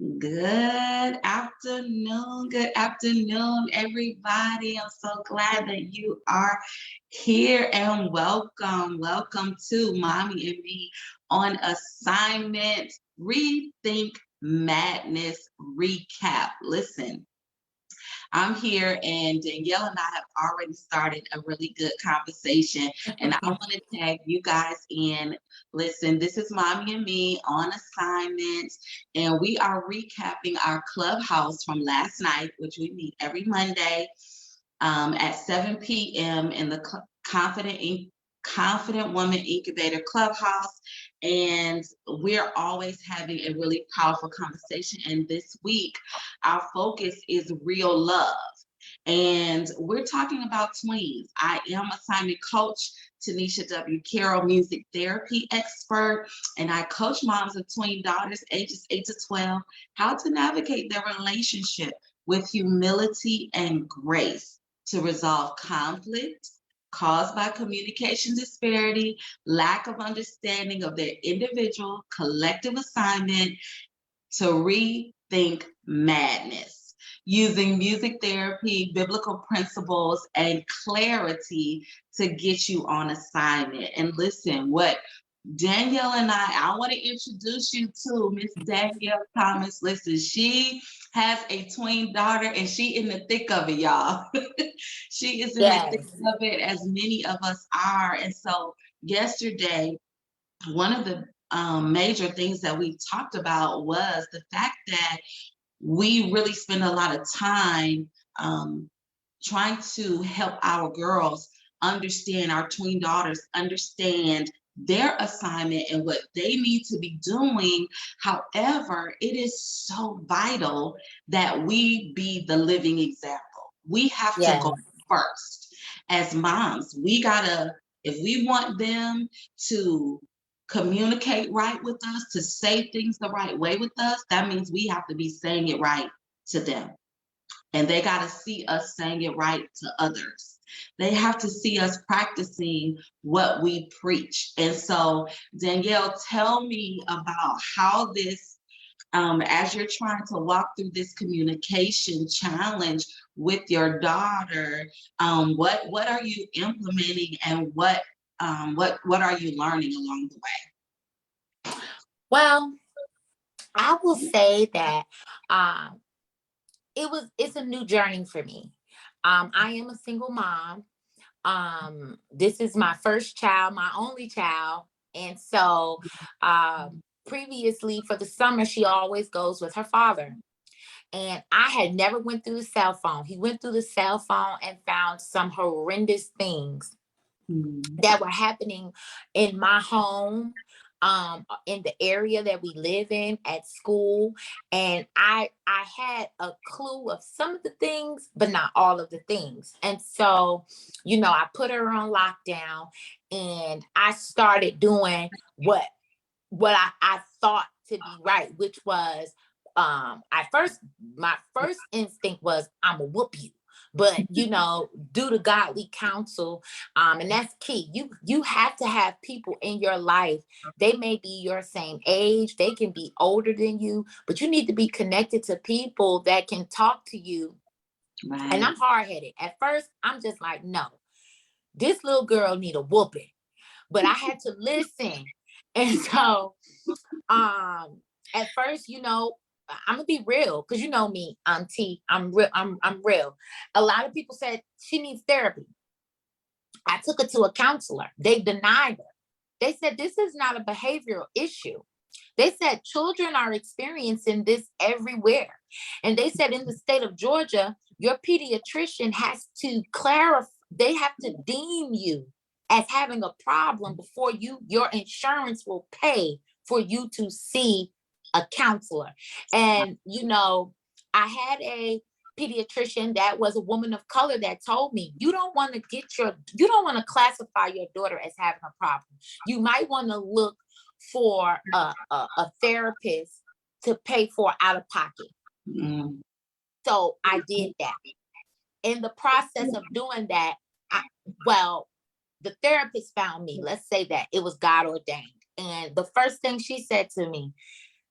Good afternoon, everybody. I'm so glad that you are here and welcome to Mommy and Me on assignment, Rethink Madness Recap. Listen, I'm here and Danielle and I have already started a really good conversation and I want to tag you guys in. Listen, this is Mommy and Me on assignment and we are recapping our Clubhouse from last night, which we meet every Monday at 7 p.m. in the Confident Woman Incubator Clubhouse. And we're always having a really powerful conversation. And this week, our focus is real love. And we're talking about tweens. I am assignment coach Tanysha W. Carroll, music therapy expert, and I coach moms of tween daughters ages 8 to 12 how to navigate their relationship with humility and grace to resolve conflict caused by communication disparity, lack of understanding of their individual collective assignment to rethink madness, using music therapy, biblical principles, and clarity to get you on assignment. And listen, what Danielle and I want to introduce you to Miss Danielle Thomas. Listen, she has a twin daughter and she in the thick of it, y'all. She is in the thick Yes. of it, as many of us are. And so yesterday, one of the major things that we talked about was the fact that we really spend a lot of time trying to help our girls understand, our tween daughters understand their assignment and what they need to be doing. However, it is so vital that we be the living example. We have to go Yes. first as moms. We gotta, if we want them to communicate right with us, to say things the right way with us, that means we have to be saying it right to them. And they got to see us saying it right to others. They have to see us practicing what we preach. And so, Danielle, tell me about how this, as you're trying to walk through this communication challenge with your daughter, what are you implementing and what are you learning along the way? Well, I will say that it's a new journey for me. I am a single mom. This is my first child, my only child. And so previously for the summer, she always goes with her father. And I had never went through the cell phone. He went through the cell phone and found some horrendous things that were happening in my home, in the area that we live in, at school. And I had a clue of some of the things, but not all of the things. And so, I put her on lockdown and I started doing what I thought to be right, which was my first instinct was, I'm gonna whoop you. But due to godly counsel, and that's key. You have to have people in your life. They may be your same age, they can be older than you, but you need to be connected to people that can talk to you. Right. And I'm hard-headed. At first, I'm just like, no, this little girl need a whooping. But I had to listen. And so at first, I'm gonna be real, because you know me, T. I'm real. I'm real. A lot of people said she needs therapy. I took her to a counselor. They denied her. They said this is not a behavioral issue. They said children are experiencing this everywhere. And they said in the state of Georgia, your pediatrician has to clarify, they have to deem you as having a problem before your insurance will pay for you to see a counselor. And, I had a pediatrician that was a woman of color that told me, you don't want to classify your daughter as having a problem. You might want to look for a therapist to pay for out of pocket. So I did that. In the process of doing that, the therapist found me. Let's say that it was God ordained. And the first thing she said to me,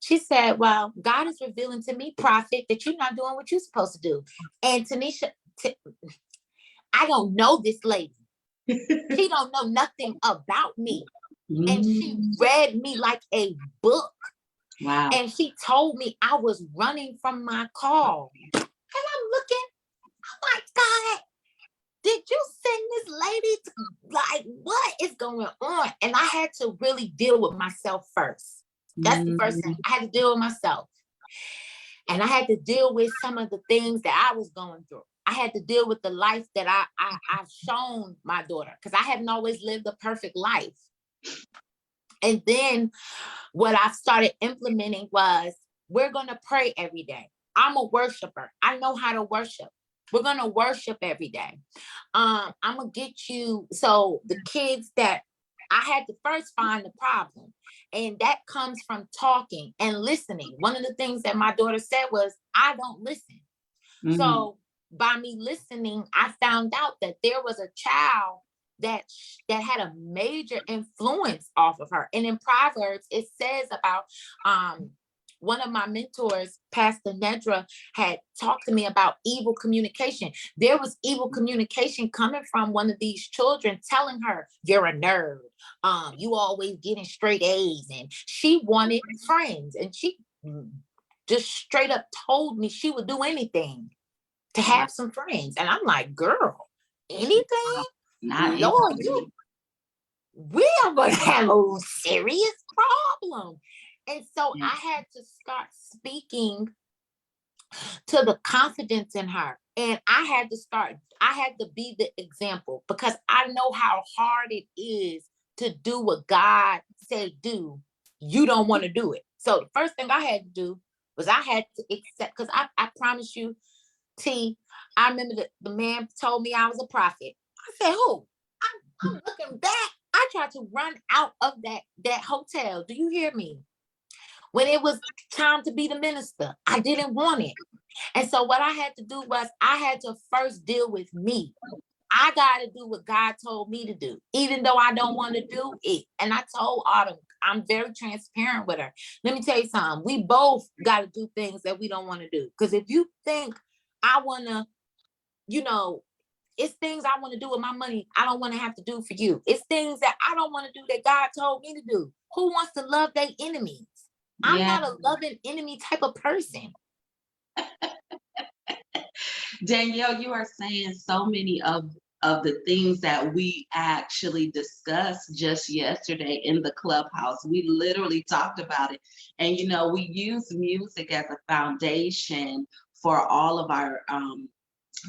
She said, well, God is revealing to me, prophet, that you're not doing what you're supposed to do. And Tanysha, I don't know this lady. She don't know nothing about me. And she read me like a book. Wow. And she told me I was running from my call. And I'm looking, I'm like, God, did you send this lady to, like, what is going on? And I had to really deal with myself first. That's the first thing. I had to deal with myself. And I had to deal with some of the things that I was going through. I had to deal with the life that I've shown my daughter, because I haven't always lived a perfect life. And then what I started implementing was, we're going to pray every day. I'm a worshiper. I know how to worship. We're going to worship every day. I'm going to get you. So the kids that I had to first find the problem, and that comes from talking and listening. One of the things that my daughter said was, I don't listen. So by me listening, I found out that there was a child that had a major influence off of her. And in Proverbs, it says about one of my mentors, Pastor Nedra, had talked to me about evil communication. There was evil communication coming from one of these children telling her, you're a nerd. You always getting straight A's. And she wanted friends. And she just straight up told me she would do anything to have some friends. And I'm like, girl, anything? Not Lord, we are going to have a serious problem. And so I had to start speaking to the confidence in her. And I had to be the example, because I know how hard it is to do what God said do. You don't want to do it. So the first thing I had to do was I had to accept, because I promise you, T, I remember the man told me I was a prophet. I said, who? I'm looking back. I tried to run out of that hotel. Do you hear me? When it was time to be the minister, I didn't want it. And so what I had to do was I had to first deal with me. I got to do what God told me to do, even though I don't want to do it. And I told Autumn, I'm very transparent with her. Let me tell you something. We both got to do things that we don't want to do. Because if you think I want to, it's things I want to do with my money I don't want to have to do for you. It's things that I don't want to do that God told me to do. Who wants to love their enemies? I'm not a loving enemy type of person. Danielle, you are saying so many of the things that we actually discussed just yesterday in the Clubhouse. We literally talked about it. And, we use music as a foundation for all of our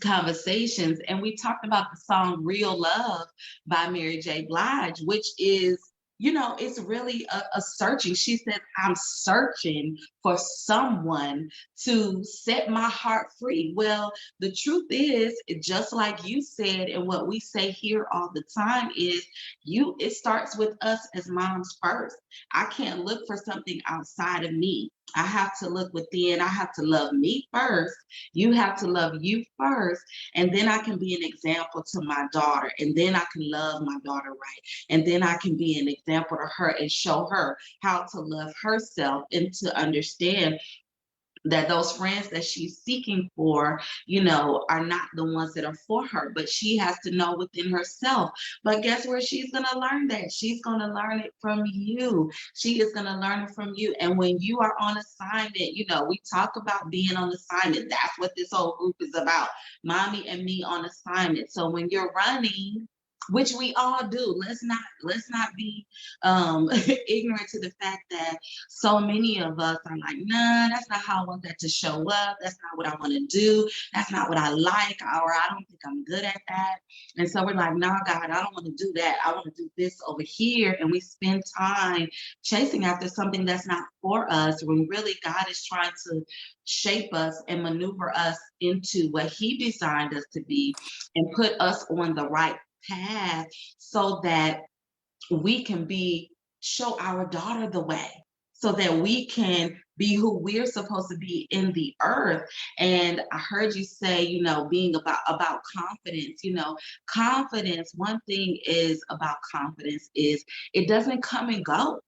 conversations. And we talked about the song Real Love by Mary J. Blige, which is, it's really a searching. She said, I'm searching for someone to set my heart free. Well, the truth is, just like you said, and what we say here all the time is, it starts with us as moms first. I can't look for something outside of me. I have to look within. I have to love me first. You have to love you first. And then I can be an example to my daughter. And then I can love my daughter right. And then I can be an example to her and show her how to love herself and to understand that those friends that she's seeking for, are not the ones that are for her, but she has to know within herself. But guess where she's going to learn that? She's going to learn it from you. She is going to learn it from you. And when you are on assignment, we talk about being on assignment. That's what this whole group is about. Mommy and me on assignment. So when you're running, which we all do, let's not be ignorant to the fact that so many of us are like, nah, that's not how I want that to show up. That's not what I want to do. That's not what I like, or I don't think I'm good at that. And so we're like, nah, God, I don't want to do that. I want to do this over here. And we spend time chasing after something that's not for us, when really God is trying to shape us and maneuver us into what He designed us to be and put us on the right path so that we can show our daughter the way, so that we can be who we're supposed to be in the earth. And I heard you say, being about confidence, confidence. One thing is about confidence is it doesn't come and go.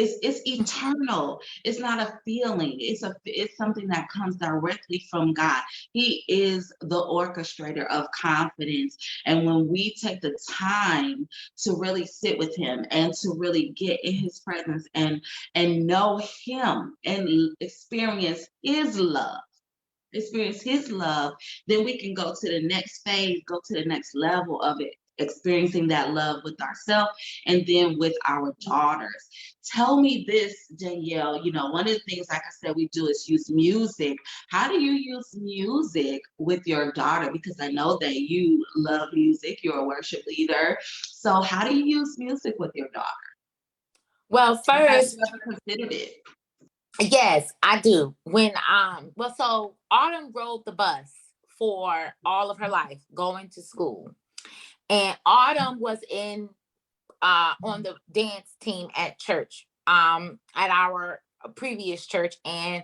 It's eternal. It's not a feeling. It's something that comes directly from God. He is the orchestrator of confidence. And when we take the time to really sit with him and to really get in his presence and know him and experience his love, then we can go to the next phase, go to the next level of it, experiencing that love with ourselves and then with our daughters. Tell me this, Danielle, one of the things, like I said, we do is use music. How do you use music with your daughter? Because I know that you love music, you're a worship leader. So how do you use music with your daughter? Well, first, have you ever considered it? yes, I do. So Autumn rode the bus for all of her life going to school. And Autumn was on the dance team at church, at our previous church. And,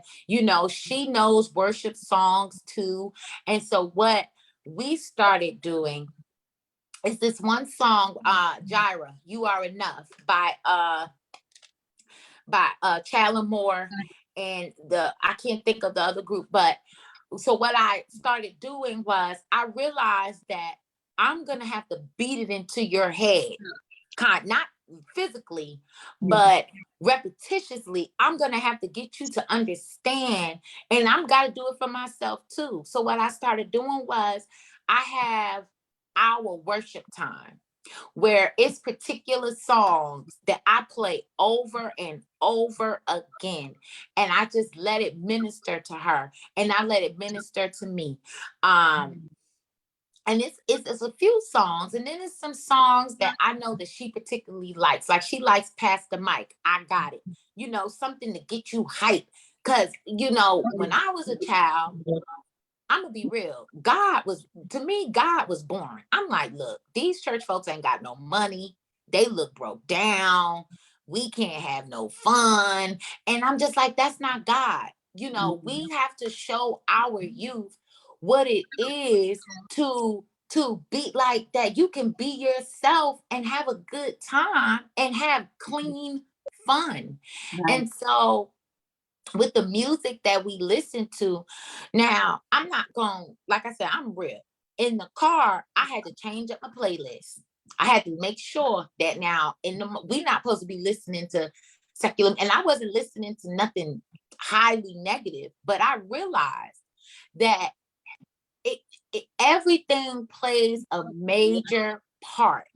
she knows worship songs too. And so what we started doing is this one song, Gyra, You Are Enough, by Chandler Moore, and I can't think of the other group. But so what I started doing was I realized that I'm gonna have to beat it into your head, not physically, but repetitiously. I'm gonna have to get you to understand, and I'm gotta do it for myself too. So what I started doing was I have our worship time where it's particular songs that I play over and over again. And I just let it minister to her, and I let it minister to me. And it's a few songs, and then it's some songs that I know that she particularly likes. Like she likes Pass the Mic, I Got It. Something to get you hyped. Because, when I was a child, I'm gonna be real. To me, God was boring. I'm like, look, these church folks ain't got no money. They look broke down. We can't have no fun. And I'm just like, that's not God. We have to show our youth what it is to be like that. You can be yourself and have a good time and have clean fun. Right. And so with the music that we listen to. Now, I'm not going, like I said, I'm real. In the car, I had to change up my playlist. I had to make sure that now we're not supposed to be listening to secular, and I wasn't listening to nothing highly negative, but I realized that everything plays a major part.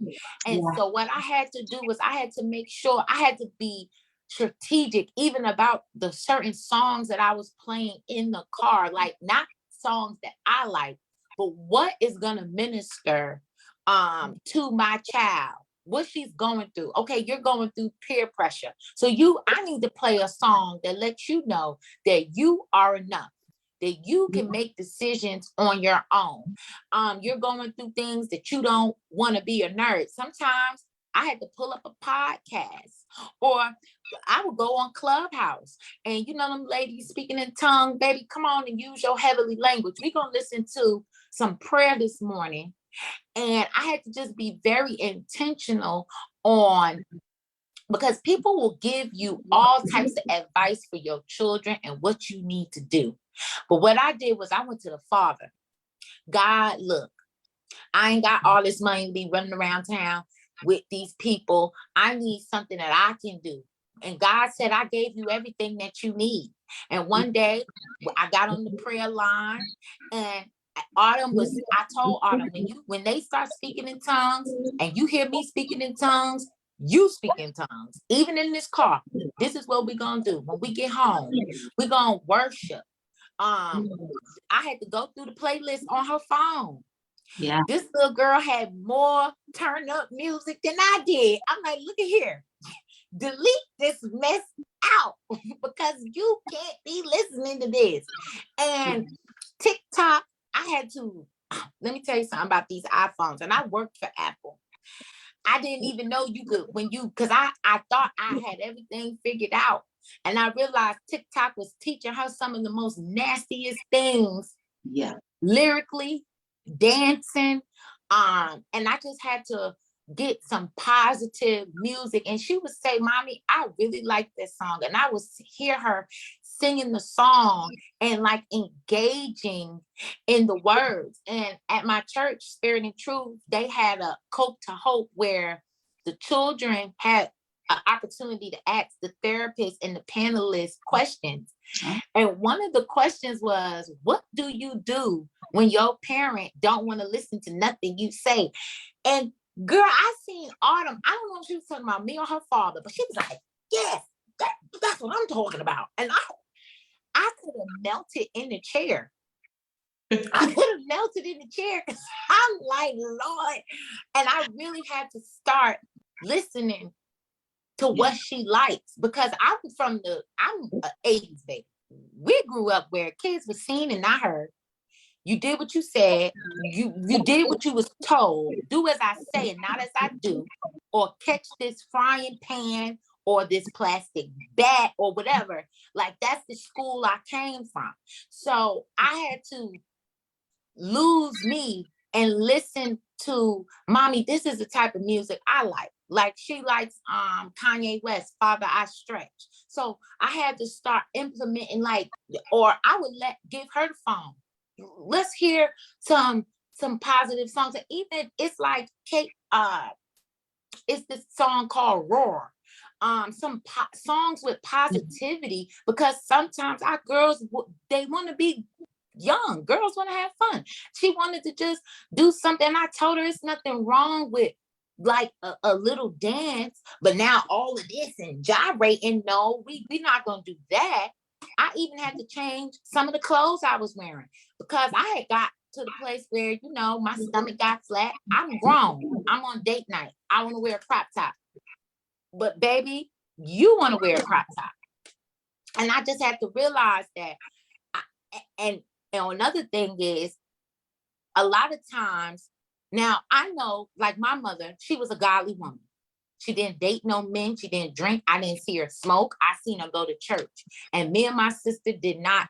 And so what I had to do was I had to make sure I had to be strategic even about the certain songs that I was playing in the car, like not songs that I like, but what is going to minister to my child, what she's going through. Okay, you're going through peer pressure, so I need to play a song that lets you know that you are enough, that you can make decisions on your own. You're going through things that you don't want to be a nerd. Sometimes I had to pull up a podcast, or I would go on Clubhouse, and them ladies speaking in tongue, baby, come on and use your heavenly language. We're going to listen to some prayer this morning. And I had to just be very intentional because people will give you all types of advice for your children and what you need to do. But what I did was I went to the Father. God, look, I ain't got all this money to be running around town with these people. I need something that I can do. And God said, I gave you everything that you need. And one day I got on the prayer line, and I told Autumn, when they start speaking in tongues and you hear me speaking in tongues, you speak in tongues. Even in this car, this is what we're going to do. When we get home, we're going to worship. I had to go through the playlist on her phone. Yeah. This little girl had more turn up music than I did. I'm like, look at here. Delete this mess out because you can't be listening to this. And TikTok, let me tell you something about these iPhones. And I worked for Apple. I didn't even know you could, because I thought I had everything figured out. And I realized TikTok was teaching her some of the most nastiest things. Yeah. Lyrically, dancing. And I just had to get some positive music. And she would say, Mommy, I really like this song. And I would hear her singing the song and like engaging in the words. And at my church, Spirit and Truth, they had a Cope to Hope where the children had an opportunity to ask the therapist and the panelists questions. And one of the questions was, what do you do when your parent don't want to listen to nothing you say? And girl, I seen Autumn. I don't know if she was talking about me or her father, but she was like, yes, that's what I'm talking about. And I could have melted in the chair. I could have melted in the chair because I'm like, Lord. And I really had to start listening to what she likes, because I'm an 80s baby. We grew up where kids were seen and not heard. You did what you said. You did what you was told. Do as I say and not as I do, or catch this frying pan or this plastic bat or whatever. Like, that's the school I came from. So I had to lose me and listen to, Mommy, this is the type of music I like. Like, she likes Kanye West, Father I Stretch. So I had to start implementing, like, or I would give her the phone. Let's hear some positive songs. And even it's like Kate, it's this song called Roar. Some songs with positivity, because sometimes our girls, they want to be young. Girls want to have fun. She wanted to just do something. I told her it's nothing wrong with like a little dance, but now all of this and gyrating, no, we're not gonna do that. I even had to change some of the clothes I was wearing, because I had got to the place where, you know, my stomach got flat. I'm grown. I'm on date night. I want to wear a crop top. But baby, you want to wear a crop top. And I just had to realize that. And another thing is, a lot of times, now I know, like my mother, she was a godly woman. She didn't date no men. She didn't drink. I didn't see her smoke. I seen her go to church. And me and my sister did not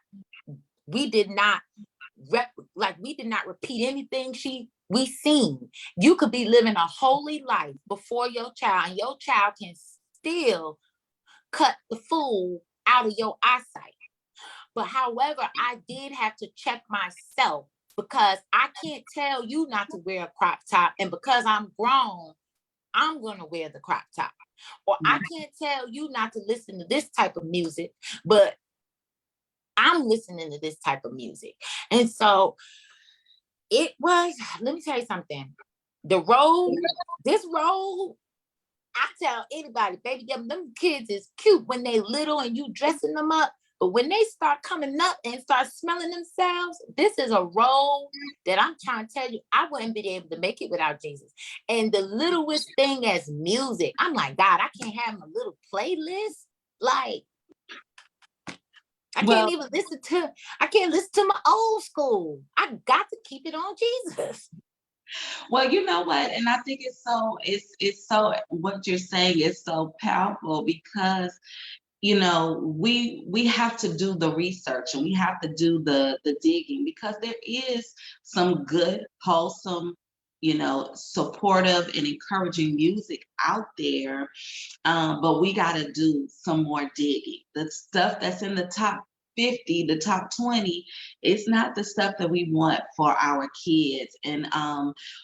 repeat anything we seen. You could be living a holy life before your child, and your child can still cut the fool out of your eyesight. But however, I did have to check myself, because I can't tell you not to wear a crop top, and because I'm grown, I'm gonna wear the crop top. Or I can't tell you not to listen to this type of music, but I'm listening to this type of music. And so it was, let me tell you something. This road, I tell anybody, baby, them kids is cute when they little and you dressing them up. But when they start coming up and start smelling themselves, this is a road that I'm trying to tell you, I wouldn't be able to make it without Jesus. And the littlest thing as music, I'm like, God, I can't have a little playlist. Like, I can't listen to my old school. I got to keep it on Jesus. Well, you know what? And I think it's so, what you're saying is so powerful, because you know, we have to do the research and we have to do the digging, because there is some good, wholesome, you know, supportive and encouraging music out there. But we got to do some more digging. The stuff that's in the top 50, the top 20, it's not the stuff that we want for our kids. And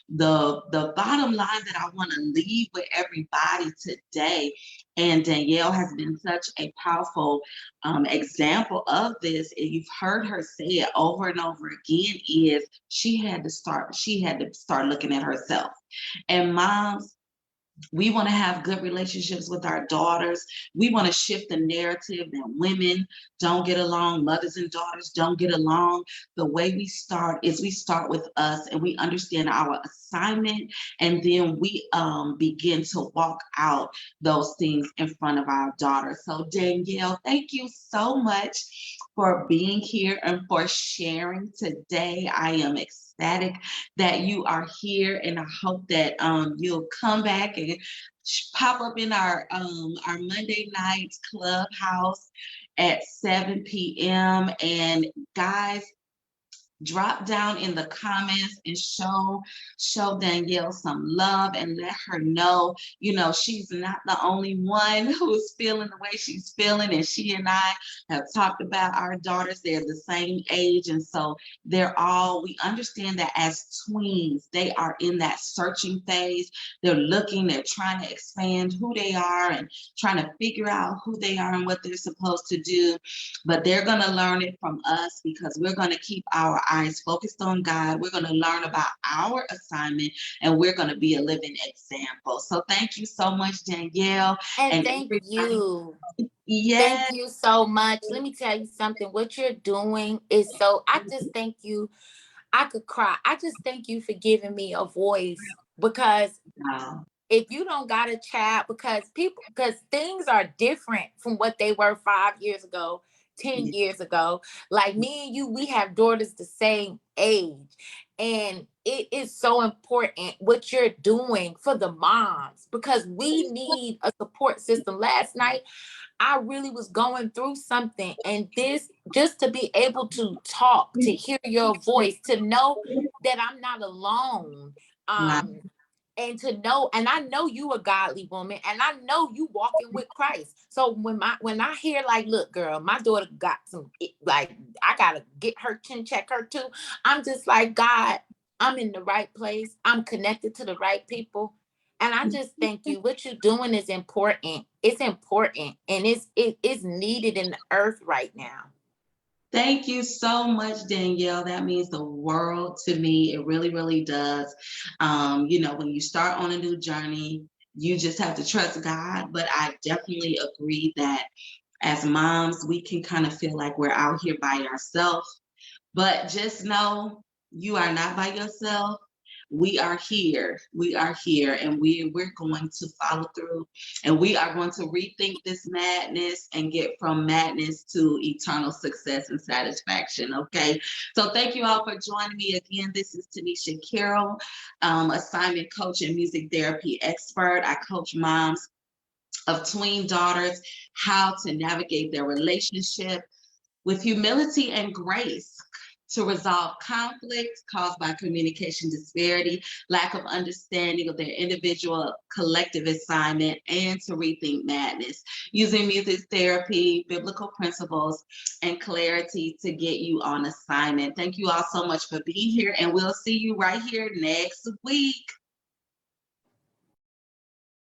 the bottom line that I want to leave with everybody today, and Danielle has been such a powerful example of this, and you've heard her say it over and over again, is she had to start looking at herself. And moms, we want to have good relationships with our daughters. We want to shift the narrative that women don't get along, mothers and daughters don't get along. The way we start is we start with us, and we understand our assignment, and then we begin to walk out those things in front of our daughters. So Danielle, thank you so much for being here and for sharing today. I am ecstatic that you are here, and I hope that you'll come back and pop up in our Monday night Clubhouse at 7 p.m. And guys, drop down in the comments and show Danielle some love and let her know, she's not the only one who's feeling the way she's feeling. And she and I have talked about our daughters. They're the same age. And so we understand that as tweens, they are in that searching phase. They're trying to expand who they are and trying to figure out who they are and what they're supposed to do. But they're going to learn it from us because we're going to keep our eyes focused on God. We're going to learn about our assignment and we're going to be a living example. So thank you so much, Danielle. And And thank everybody, you. Thank yes, you so much. Let me tell you something. What you're doing is I just thank you. I could cry. I just thank you for giving me a voice, because wow, if you don't got a child, because things are different from what they were 5 years ago, 10 yes, years ago. Like me and you, we have daughters the same age. And it is so important what you're doing for the moms, because we need a support system. Last night, I really was going through something, and this, just to be able to talk, to hear your voice, to know that I'm not alone. wow. Um, and to know, and I know you a godly woman, and I know you walking with Christ. So when I hear, like, look, girl, my daughter got some, like, I gotta get her, chin check her too. I'm just like, God, I'm in the right place. I'm connected to the right people. And I just thank you. What you're doing is important. It's important, and it is needed in the earth right now. Thank you so much, Danielle. That means the world to me. It really, really does. When you start on a new journey, you just have to trust God. But I definitely agree that as moms, we can kind of feel like we're out here by ourselves. But just know you are not by yourself. We are here. We are here, and we're going to follow through, and we are going to rethink this madness and get from madness to eternal success and satisfaction. Okay. So thank you all for joining me again. This is Tanysha Carroll, assignment coach and music therapy expert. I coach moms of tween daughters how to navigate their relationship with humility and grace to resolve conflicts caused by communication disparity, lack of understanding of their individual collective assignment, and to rethink madness, using music therapy, biblical principles, and clarity to get you on assignment. Thank you all so much for being here, and we'll see you right here next week.